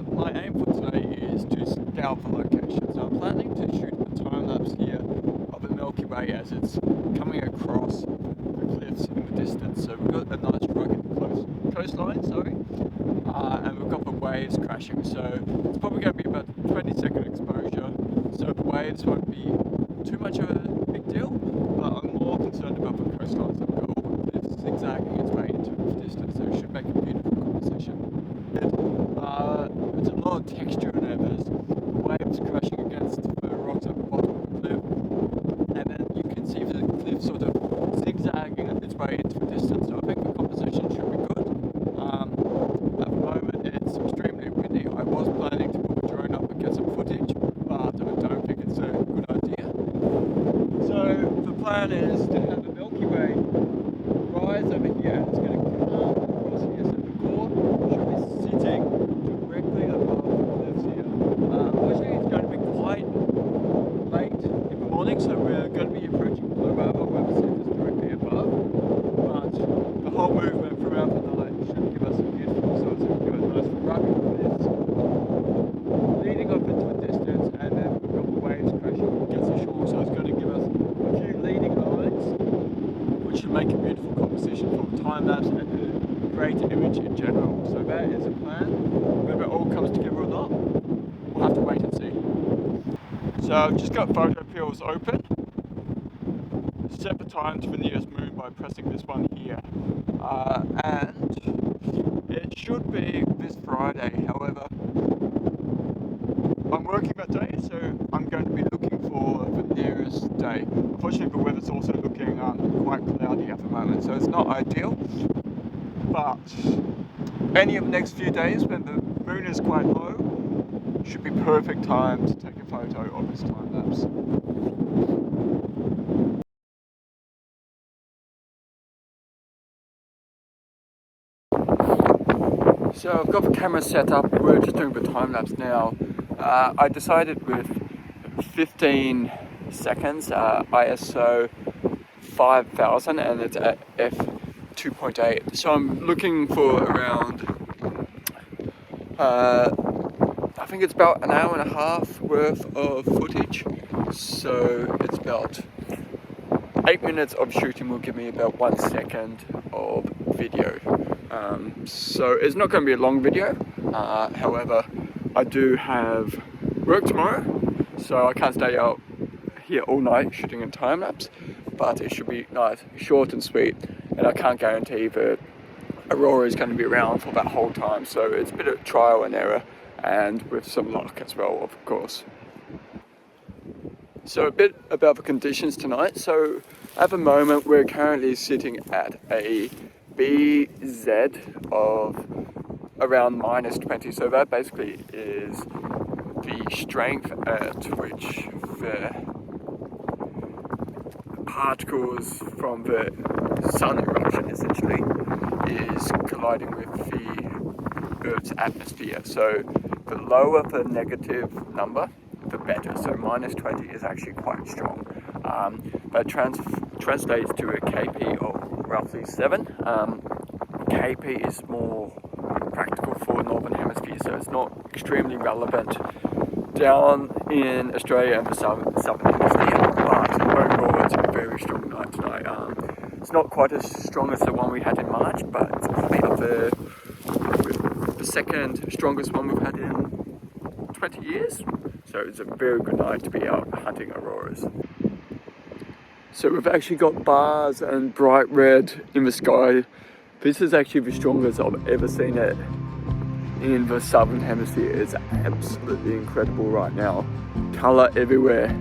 My aim for today is to scout for location. So I'm planning to shoot a time lapse here of the Milky Way as it's coming across the cliffs in the distance. So we've got a nice rugged coastline, and we've got the waves crashing. So it's probably going to be about 20-second exposure. So the waves won't be too much of a big deal, but I'm more concerned about the coastline. So we've got all the cliffs zigzagging its way into the distance, so it should make a beautiful composition. There's a lot of texture in there. There's waves crashing against the rocks at the bottom of the cliff, and then you can see the cliff sort of zigzagging its way into the distance. So I think the composition should be good. At the moment it's extremely windy. I was planning to put the drone up and get some footage, but I don't think it's a good idea. So the plan is to have the Milky Way rise over here. It's going to come across here, so the core should be sitting directly above the cliffs here. Unfortunately, it's going to be quite late in the morning, so we're going to be approaching blue hour where the sun is directly above. But the whole movement throughout the night should give us a beautiful source of nice rugged cliffs leading up into the distance, and then we've got the waves crashing against the shore. So it's going to give us a few leading lines, which should make a beautiful composition for the time lapse and a great image in general. So that is a plan. Whether it all comes together or not, we'll have to wait and see. So I've just got photo pills open. Set the time to the nearest moon by pressing this one here. And it should be this Friday. However, I'm working that day, so I'm going to be looking for the nearest day. Unfortunately, the weather's also looking quite cloudy at the moment, so it's not ideal. But any of the next few days when the moon is quite low should be perfect time to take a photo of this time lapse. So I've got the camera set up. We're just doing the time lapse now. I decided with 15 seconds, ISO 5000, and it's at f2.8. So I'm looking for around, I think it's about an hour and a half worth of footage. So it's about 8 minutes of shooting will give me about 1 second of video. So it's not going to be a long video. However, I do have work tomorrow, so I can't stay out here all night shooting in time lapse, but it should be nice, short and sweet, and I can't guarantee that Aurora is going to be around for that whole time, so it's a bit of trial and error, and with some luck as well, of course. So a bit about the conditions tonight. So at the moment we're currently sitting at a BZ of around -20, so that basically is the strength at which the particles from the sun eruption essentially is colliding with the Earth's atmosphere. So the lower the negative number, the better. So -20 is actually quite strong. That translates to a KP of roughly 7. KP is more practical for Northern Hemisphere, so it's not extremely relevant down in Australia and the Southern Hemisphere, but overall it's a very strong night tonight. It's not quite as strong as the one we had in March, but it's probably up there with the second strongest one we've had in 20 years. So it's a very good night to be out hunting auroras. So we've actually got bars and bright red in the sky. This is actually the strongest I've ever seen it in the Southern Hemisphere. It's absolutely incredible right now. Colour everywhere.